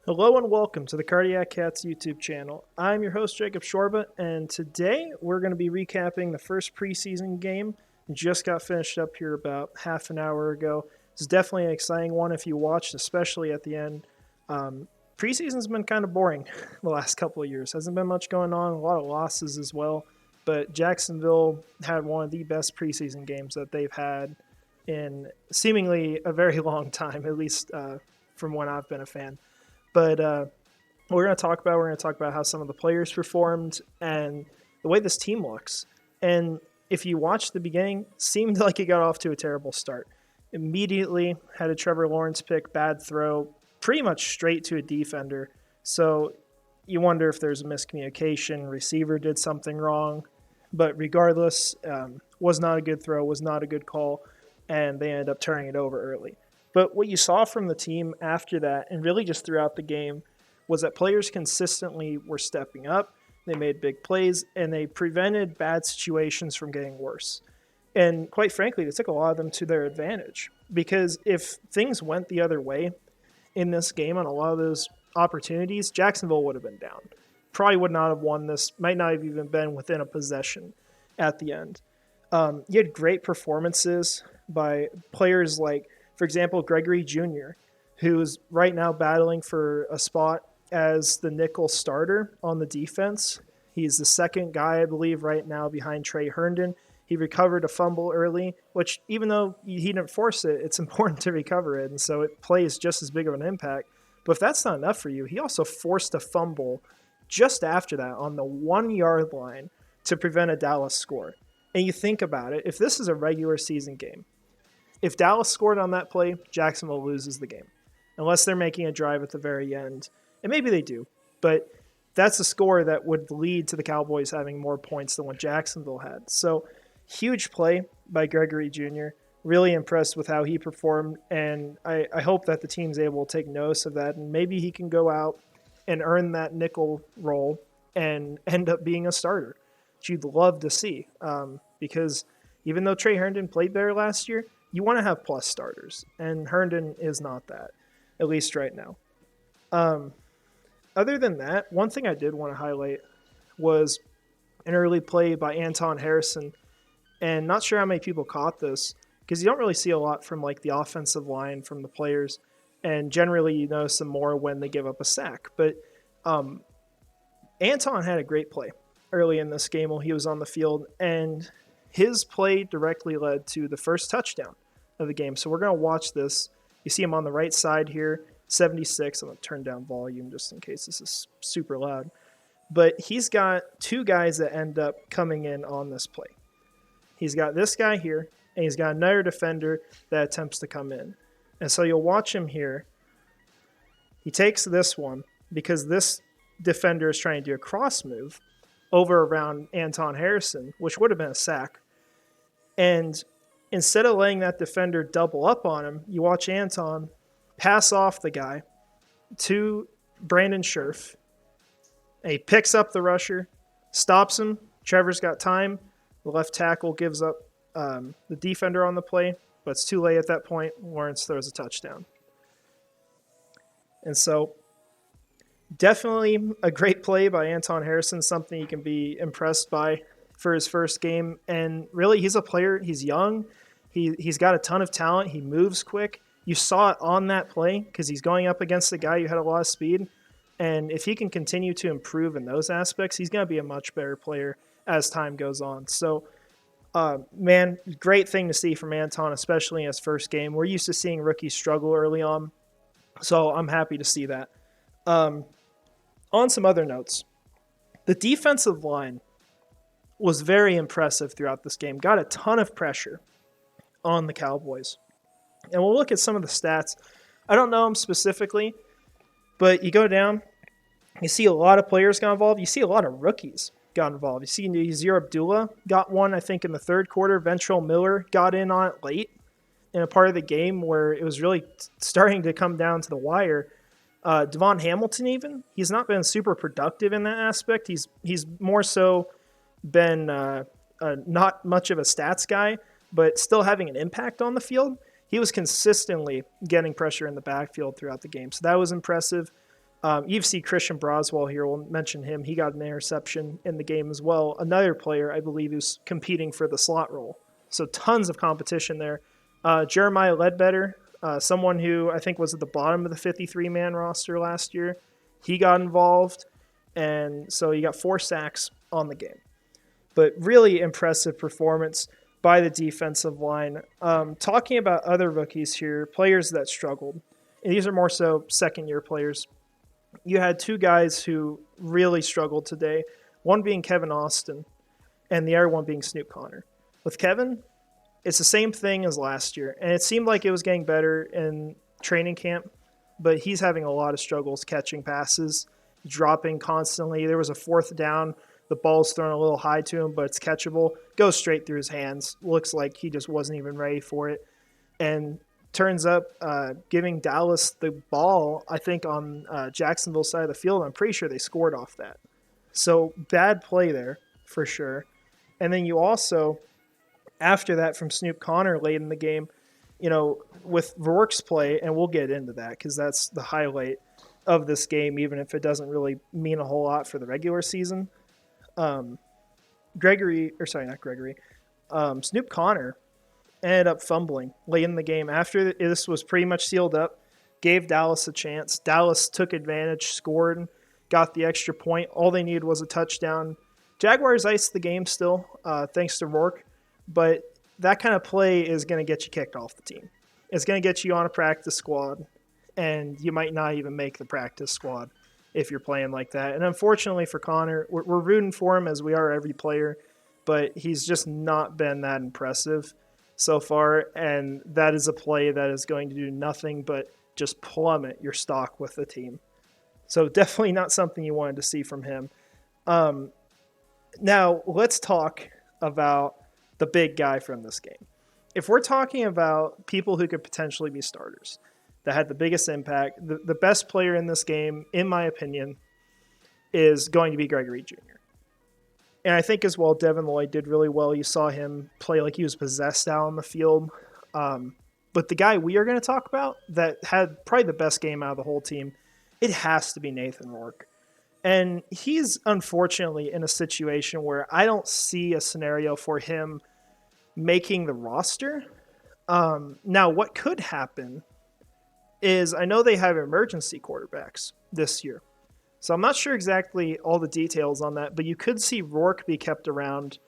Hello and welcome to the Cardiac Cats YouTube channel. I'm your host, Jacob Shorba, and today we're going to be recapping the first preseason game. It just got finished up here about half an hour ago. It's definitely an exciting one if you watched, especially at the end. Preseason's been kind of boring the last couple of years. Hasn't been much going on, a lot of losses as well. But Jacksonville had one of the best preseason games that they've had in seemingly a very long time, at least from when I've been a fan. But we're going to talk about how some of the players performed and the way this team looks. And if you watch the beginning, seemed like it got off to a terrible start. Immediately had a Trevor Lawrence pick, bad throw, pretty much straight to a defender. So you wonder if there's a miscommunication, receiver did something wrong. But regardless, was not a good throw, was not a good call, and they ended up turning it over early. But what you saw from the team after that, and really just throughout the game, was that players consistently were stepping up, they made big plays, and they prevented bad situations from getting worse. And quite frankly, they took a lot of them to their advantage. Because if things went the other way in this game on a lot of those opportunities, Jacksonville would have been down. Probably would not have won this, might not have even been within a possession at the end. You had great performances by players like, for example, Gregory Jr., who's right now battling for a spot as the nickel starter on the defense. He's the second guy, I believe, right now behind Trey Herndon. He recovered a fumble early, which even though he didn't force it, it's important to recover it, and so it plays just as big of an impact. But if that's not enough for you, he also forced a fumble just after that on the 1 yard line to prevent a Dallas score. And you think about it, if this is a regular season game, if Dallas scored on that play, Jacksonville loses the game. Unless they're making a drive at the very end. And maybe they do. But that's a score that would lead to the Cowboys having more points than what Jacksonville had. So, huge play by Gregory Jr. Really impressed with how he performed. And I hope that the team's able to take notice of that. And maybe he can go out and earn that nickel role and end up being a starter, which you'd love to see. Because even though Trey Herndon played there last year, you want to have plus starters, and Herndon is not that, at least right now. Other than that, one thing I did want to highlight was an early play by Anton Harrison, and not sure how many people caught this, because you don't really see a lot from like the offensive line from the players, and generally you notice them more when they give up a sack. But Anton had a great play early in this game while he was on the field, and his play directly led to the first touchdown of the game. So we're going to watch this. You see him on the right side here, 76. I'm going to turn down volume just in case this is super loud. But he's got two guys that end up coming in on this play. He's got this guy here, and he's got another defender that attempts to come in. And so you'll watch him here. He takes this one because this defender is trying to do a cross move over around Anton Harrison, which would have been a sack. And instead of letting that defender double up on him, you watch Anton pass off the guy to Brandon Scherf. And he picks up the rusher, stops him. Trevor's got time. The left tackle gives up the defender on the play, but it's too late at that point. Lawrence throws a touchdown. And so definitely a great play by Anton Harrison, something you can be impressed by for his first game. And really, he's a player. He's young. He's got a ton of talent. He moves quick. You saw it on that play because he's going up against a guy who had a lot of speed. And if he can continue to improve in those aspects, he's going to be a much better player as time goes on. So, man, great thing to see from Anton, especially in his first game. We're used to seeing rookies struggle early on, so I'm happy to see that. On some other notes, the defensive line was very impressive throughout this game. Got a ton of pressure on the Cowboys. And we'll look at some of the stats. I don't know them specifically, but you go down, you see a lot of players got involved. You see a lot of rookies got involved. You see Nazir Abdullah got one, I think, in the third quarter. Ventrell Miller got in on it late in a part of the game where it was really starting to come down to the wire. Devon Hamilton even, he's not been super productive in that aspect. He's more so been not much of a stats guy, but still having an impact on the field. He was consistently getting pressure in the backfield throughout the game, so that was impressive. You see Christian Broswell here. We'll mention him. He got an interception in the game as well. Another player, I believe, who's competing for the slot role. So tons of competition there. Jeremiah Ledbetter, someone who I think was at the bottom of the 53-man roster last year. He got involved, and so he got 4 sacks on the game. But really impressive performance by the defensive line. Talking about other rookies here, players that struggled. And these are more so second-year players. You had 2 guys who really struggled today, one being Kevin Austin and the other one being Snoop Conner. With Kevin, it's the same thing as last year, and it seemed like it was getting better in training camp, but he's having a lot of struggles catching passes, dropping constantly. There was a 4th down. The ball's thrown a little high to him, but it's catchable. Goes straight through his hands. Looks like he just wasn't even ready for it. And turns up giving Dallas the ball, I think, on Jacksonville's side of the field. I'm pretty sure they scored off that. So bad play there for sure. And then you also, after that from Snoop Conner late in the game, with Rourke's play, and we'll get into that because that's the highlight of this game, even if it doesn't really mean a whole lot for the regular season. Snoop Conner ended up fumbling late in the game. After this was pretty much sealed up, gave Dallas a chance. Dallas took advantage, scored, got the extra point. All they needed was a touchdown. Jaguars iced the game still, thanks to Rourke, but that kind of play is going to get you kicked off the team. It's going to get you on a practice squad, and you might not even make the practice squad if you're playing like that. And unfortunately for Conner, we're rooting for him as we are every player, but he's just not been that impressive so far, and that is a play that is going to do nothing but just plummet your stock with the team. So definitely not something you wanted to see from him. Now, let's talk about the big guy from this game. If we're talking about people who could potentially be starters that had the biggest impact, the best player in this game, in my opinion, is going to be Gregory Jr. And I think as well, Devin Lloyd did really well. You saw him play like he was possessed out on the field. But the guy we are going to talk about that had probably the best game out of the whole team, it has to be Nathan Rourke. And he's unfortunately in a situation where I don't see a scenario for him making the roster. Now, what could happen is I know they have emergency quarterbacks this year. So I'm not sure exactly all the details on that, but you could see Rourke be kept around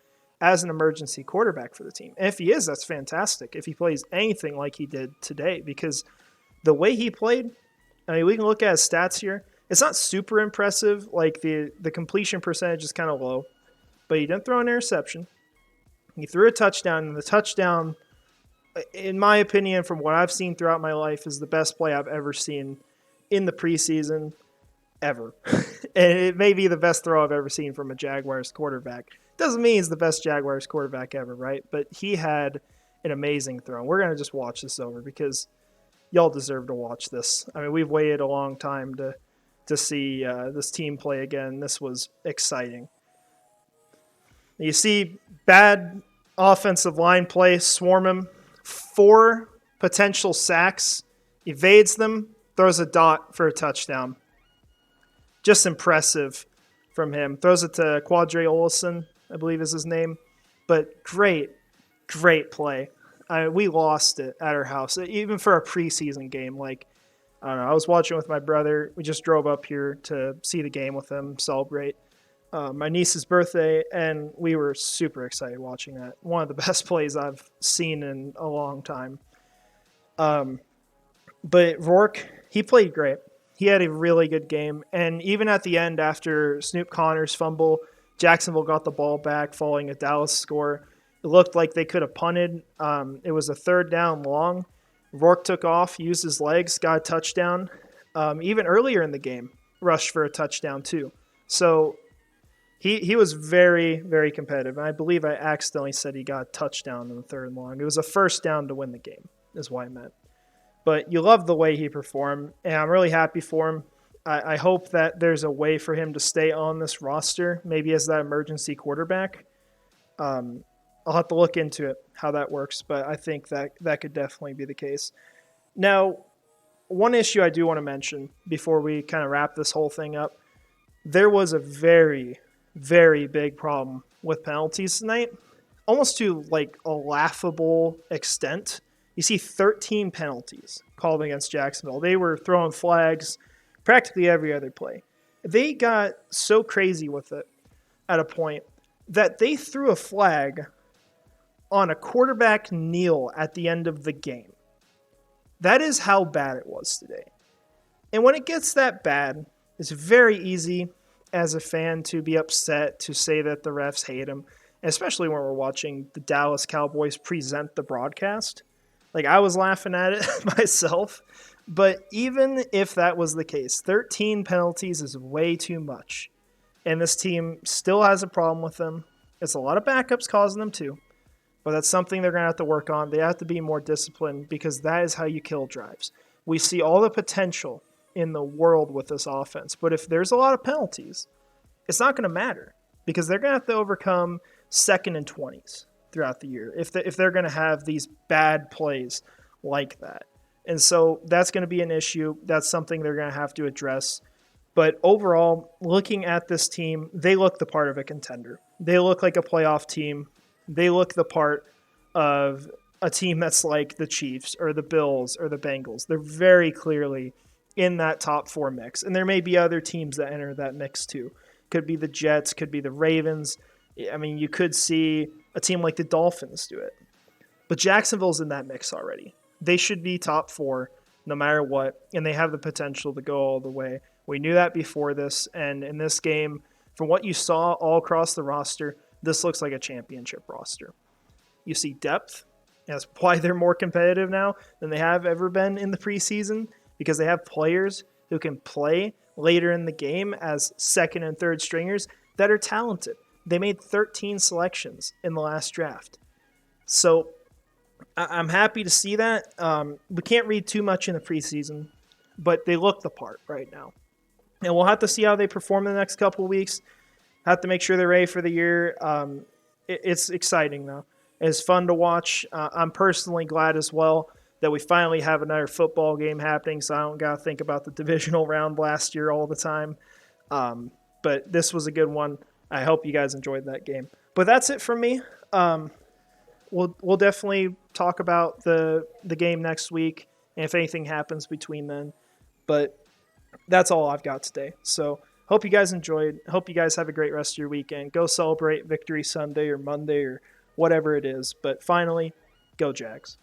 as an emergency quarterback for the team. And if he is, that's fantastic. If he plays anything like he did today, because the way he played, I mean, we can look at his stats here. It's not super impressive. Like the completion percentage is kind of low, but he didn't throw an interception. He threw a touchdown, and the touchdown, in my opinion, from what I've seen throughout my life, is the best play I've ever seen in the preseason ever. And it may be the best throw I've ever seen from a Jaguars quarterback. Doesn't mean he's the best Jaguars quarterback ever, right? But he had an amazing throw. We're going to just watch this over because y'all deserve to watch this. I mean, we've waited a long time to see this team play again. This was exciting. You see bad offensive line play, swarm him, 4 potential sacks, evades them, throws a dot for a touchdown. Just impressive from him. Throws it to Quadre Olison, I believe is his name. But great play. We lost it at our house, even for a preseason game. Like, I don't know, I was watching with my brother. We just drove up here to see the game with him, celebrate my niece's birthday, and we were super excited watching that. One of the best plays I've seen in a long time. But Rourke, he played great. He had a really good game. And even at the end, after Snoop Conner's fumble, Jacksonville got the ball back following a Dallas score. It looked like they could have punted. It was a 3rd down long. Rourke took off, used his legs, got a touchdown. Even earlier in the game, rushed for a touchdown too. So he was very, very competitive. And I believe I accidentally said he got a touchdown in the 3rd and long. It was a 1st down to win the game, is what I meant. But you love the way he performed, and I'm really happy for him. I hope that there's a way for him to stay on this roster, maybe as that emergency quarterback. I'll have to look into it, how that works, but I think that could definitely be the case. Now, one issue I do want to mention before we kind of wrap this whole thing up, there was a very, very big problem with penalties tonight, almost to like a laughable extent. You see 13 penalties called against Jacksonville. They were throwing flags practically every other play. They got so crazy with it at a point that they threw a flag on a quarterback kneel at the end of the game. That is how bad it was today. And when it gets that bad, it's very easy as a fan to be upset, to say that the refs hate them, especially when we're watching the Dallas Cowboys present the broadcast. Like, I was laughing at it myself. But even if that was the case, 13 penalties is way too much. And this team still has a problem with them. It's a lot of backups causing them too. But that's something they're going to have to work on. They have to be more disciplined because that is how you kill drives. We see all the potential in the world with this offense. But if there's a lot of penalties, it's not going to matter because they're going to have to overcome 2nd and 20s throughout the year if they're going to have these bad plays like that. And so that's going to be an issue. That's something they're going to have to address. But overall, looking at this team, they look the part of a contender. They look like a playoff team. They look the part of a team that's like the Chiefs or the Bills or the Bengals. They're very clearly in that top 4 mix. And there may be other teams that enter that mix too. Could be the Jets, could be the Ravens. I mean, you could see a team like the Dolphins do it. But Jacksonville's in that mix already. They should be top 4 no matter what, and they have the potential to go all the way. We knew that before this, and in this game, from what you saw all across the roster, this looks like a championship roster. You see depth. That's why they're more competitive now than they have ever been in the preseason, because they have players who can play later in the game as 2nd and 3rd stringers that are talented. They made 13 selections in the last draft. So I'm happy to see that. We can't read too much in the preseason, but they look the part right now. And we'll have to see how they perform in the next couple of weeks. Have to make sure they're ready for the year. It's exciting, though. It's fun to watch. I'm personally glad as well that we finally have another football game happening, so I don't got to think about the divisional round last year all the time. But this was a good one. I hope you guys enjoyed that game. But that's it from me. We'll definitely talk about the game next week and if anything happens between then. But that's all I've got today. So hope you guys enjoyed. Hope you guys have a great rest of your weekend. Go celebrate Victory Sunday or Monday or whatever it is. But finally, go Jags.